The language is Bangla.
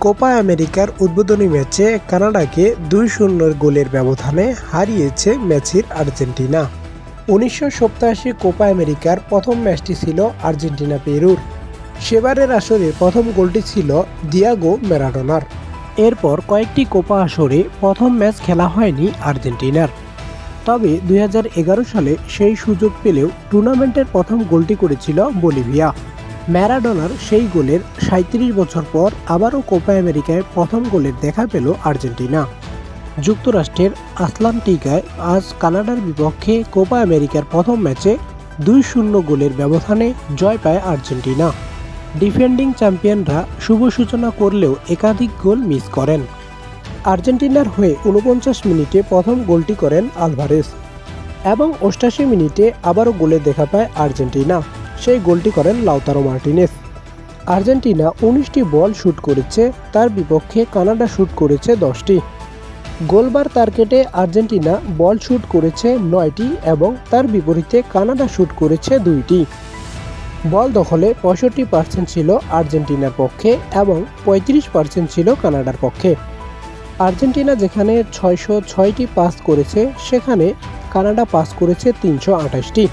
কোপা আমেরিকার উদ্বোধনী ম্যাচে কানাডাকে ২-০ গোলের ব্যবধানে হারিয়েছে মেসির আর্জেন্টিনা। ১৯৮৭ কোপা আমেরিকার প্রথম ম্যাচটি ছিল আর্জেন্টিনা পেরুর। সেবারের আসরে প্রথম গোলটি ছিল দিয়েগো ম্যারাডোনার। এরপর কয়েকটি কোপা আসরে প্রথম ম্যাচ খেলা হয়নি আর্জেন্টিনার। তবে ২০১১ সালে সেই সুযোগ পেলেও টুর্নামেন্টের প্রথম গোলটি করেছিল বলিভিয়া। ম্যারাডোনার সেই গোলের ৩৭ বছর পর আবারও কোপা আমেরিকায় প্রথম গোলের দেখা পেল আর্জেন্টিনা। যুক্তরাষ্ট্রের আটলান্টিকায় আজ কানাডার বিপক্ষে কোপা আমেরিকার প্রথম ম্যাচে ২-০ গোলের ব্যবধানে জয় পায় আর্জেন্টিনা। ডিফেন্ডিং চ্যাম্পিয়নরা শুভ সূচনা করলেও একাধিক গোল মিস করেন। আর্জেন্টিনার হয়ে ৪৯ মিনিটে প্রথম গোলটি করেন আলভারেজ এবং ৮৮ মিনিটে আবারও গোলের দেখা পায় আর্জেন্টিনা। সেই গোলটি করেন লাউতারো মার্টিনেজ। আর্জেন্টিনা ১৯টি বল শুট করেছে, তার বিপক্ষে কানাডা শুট করেছে ১০টি। গোলবার টার্গেটে আর্জেন্টিনা বল শুট করেছে ৯টি এবং তার বিপরীতে কানাডা শুট করেছে ২টি। বল দখলে ৬৫% ছিল আর্জেন্টিনার পক্ষে এবং ৩৫% ছিল কানাডার পক্ষে। আর্জেন্টিনা যেখানে ৬০৬টি পাস করেছে, সেখানে কানাডা পাস করেছে ৩২৮টি।